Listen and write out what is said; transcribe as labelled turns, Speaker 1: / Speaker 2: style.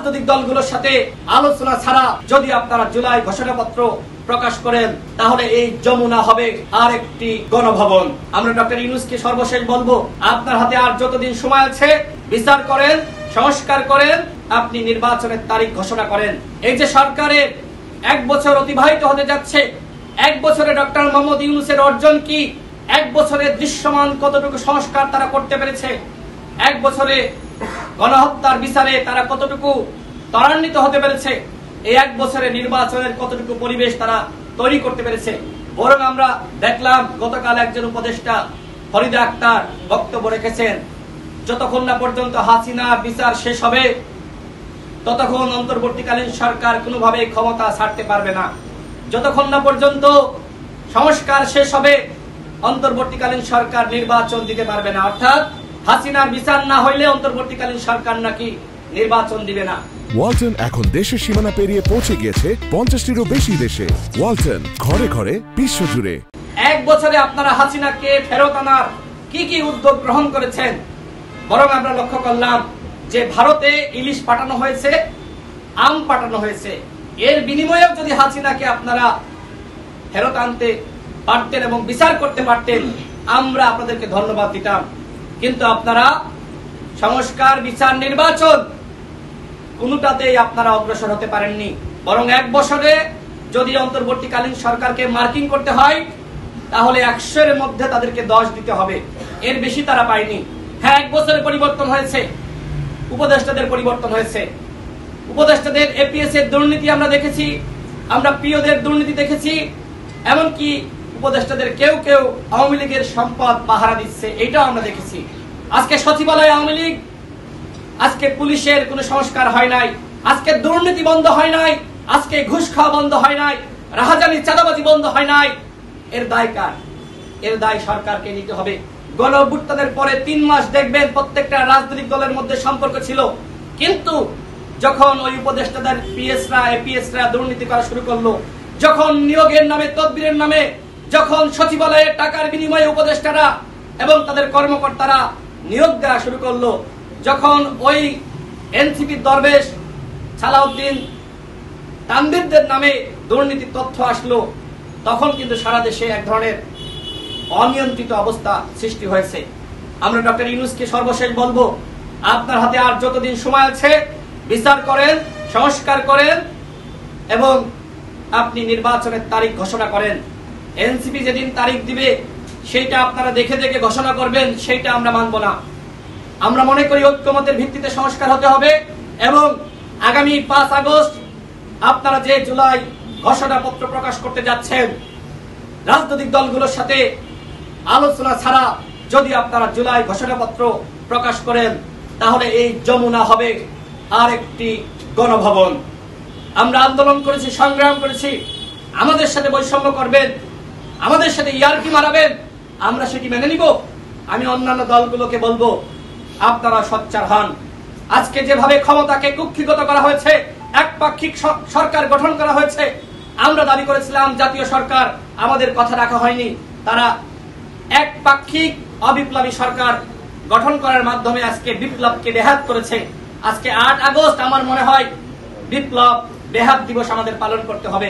Speaker 1: রাজনৈতিক দলগুলোর সাথে আলোচনা ছাড়া যদি আপনারা জুলাই ঘোষণাপত্র প্রকাশ করেন তাহলে এই যমুনা হবে আর একটি গণভবন। আমরা ডক্টর ইউনূসকে সর্বশেষ বলবো, আপনার হাতে আর যতদিন সময় আছে বিচার করেন, সংস্কার করেন, আপনি নির্বাচনের তারিখ ঘোষণা করেন। এই যে সরকারের 1 বছর অতিবাহিত হতে যাচ্ছে, 1 বছরে ডক্টর মোহাম্মদ ইউনূসের অর্জন কি? 1 বছরে দৃশ্যমান কতটুকু সংস্কার তারা করতে পেরেছে? 1 বছরে গণহত্যার বিচারে তারা কতটুকু ত্বরান্বিত হতে পেরেছে? এই 1 বছরে নির্বাচনের কতটুকু পরিবেশ তারা তৈরি করতে পেরেছে? বরং আমরা দেখলাম গতকাল একজন উপদেষ্টা ফরিদা আক্তার বক্তব্য রেখেছেন, যতক্ষণ না পর্যন্ত হাসিনা বিচার শেষ হবে ততক্ষণ অন্তর্বর্তীকালীন সরকার কোনোভাবেই ক্ষমতা ছাড়তে পারবে না। যতক্ষণ না পর্যন্ত সংস্কার শেষ হবে অন্তর্বর্তীকালীন সরকার নির্বাচন দিতে পারবে না। অর্থাৎ হাসিনার বিচার না হইলে অন্তর্বর্তীকালীন সরকার নাকি নির্বাচন দিবে না।
Speaker 2: ওয়ালটন এখন দেশের সীমানা পেরিয়ে পৌঁছে গিয়েছে 50টিরও বেশি দেশে। ওয়ালটন, ঘরে ঘরে, বিশ্বজুড়ে।
Speaker 1: 1 বছরে আপনারা হাসিনাকে ফেরত আনার কি কি উদ্যোগ গ্রহণ করেছেন? বরং আমরা লক্ষ্য করলাম যে ভারতে ইলিশ পাঠানো হয়েছে, আম পাঠানো হয়েছে। এর বিনিময়েও যদি হাসিনাকে আপনারা ফেরত আনতে পারতেন এবং বিচার করতে পারতেন, আমরা আপনাদেরকে ধন্যবাদ দিতাম। কিন্তু আপনারা সংস্কার, বিচার, নির্বাচন কোনটাতেই আপনারা অগ্রসর হতে পারেননি। বরং 1 বছরে যদি অন্তর্বর্তীকালীন সরকারকে মার্কিং করতে হয় তাহলে 100 এর মধ্যে তাদেরকে 10 দিতে হবে, এর বেশি তারা পায়নি। হ্যাঁ, 1 বছরে পরিবর্তন হয়েছে, উপদেষ্টাদের পরিবর্তন হয়েছে। উপদেষ্টাদের এপিএস এর দুর্নীতি আমরা দেখেছি, আমরা পিওদের দুর্নীতি দেখেছি, এমনকি উপদেষ্টাদের কেউ কেউ আওয়ামী লীগের সম্পদ পাহারা দিচ্ছে, এটাও আমরা দেখেছি। আজকে সচিবালয় আওয়ামী লীগ, আজকে পুলিশের কোনো সংস্কার হয় নাই, আজকে দুর্নীতি বন্ধ হয় নাই, আজকে ঘুষ খাওয়া বন্ধ হয় নাই, রাহাজানি চাঁদাবাজি বন্ধ হয় নাই। এর দায় কার? এর দায় সরকারকে নিতে হবে। গণ অভ্যুত্থানের পরে 3 মাস দেখবেন প্রত্যেকটা রাজনৈতিক দলের মধ্যে সম্পর্ক ছিল, কিন্তু যখন ওই উপদেষ্টাদের পিএসরা এপিএসরা দুর্নীতি করা শুরু করলো, যখন নিয়োগের নামে, তদবিরের নামে, যখন সচিবালয়ের টাকার বিনিময়ে উপদেষ্টারা এবং তাদের কর্মকর্তারা নিয়োগ দেওয়া শুরু করলো, যখন ওই এনসিপির দরবেশ সালাউদ্দিন তানভীরদের নামে দুর্নীতির তথ্য আসলো, তখন কিন্তু সারা দেশে এক ধরনের অনিয়ন্ত্রিত অবস্থা সৃষ্টি হয়েছে। আমরা ডক্টর ইউনূসকে সর্বশেষ বলবো, আপনার হাতে আর যতদিন সময় আছে বিচার করেন, সংস্কার করেন এবং আপনি নির্বাচনের তারিখ ঘোষণা করেন। এনসিপি যেদিন তারিখ দিবে সেইটা আপনারা দেখে দেখে ঘোষণা করবেন, সেইটা আমরা মানব না। আমরা মনে করি ঐক্যমতের ভিত্তিতে সংস্কার হতে হবে এবং আগামী 5 আগস্ট আপনারা যে জুলাই ঘোষণাপত্র প্রকাশ করতে যাচ্ছেন, রাজনৈতিক দলগুলোর সাথে আলোচনা ছাড়া যদি আপনারা জুলাই ঘোষণাপত্র প্রকাশ করেন তাহলে এই যমুনা হবে আর একটি গণভবন। আমরা আন্দোলন করেছি, সংগ্রাম করেছি, আমাদের সাথে বৈষম্য করবেন, আমাদের সাথে ইয়ারকি মারাবেন, আমরা সেটি মেনে নিব। আমি অন্যান্য দলগুলোকে বলবো, আপনারা সোচ্চার হন। আজকে যেভাবে ক্ষমতাকে কুক্ষিগত করা হয়েছে, একপাক্ষিক সরকার গঠন করা হয়েছে, আমরা দাবি করেছিলাম জাতীয় সরকার, আমাদের কথা রাখা হয়নি। তারা একপাক্ষিক অবিপ্লবী সরকার গঠন করার মাধ্যমে আজকে বিপ্লবকে বেহাত করেছে। আজকে 8 আগস্ট আমার মনে হয় বিপ্লব বেহাত দিবস আমাদের পালন করতে হবে।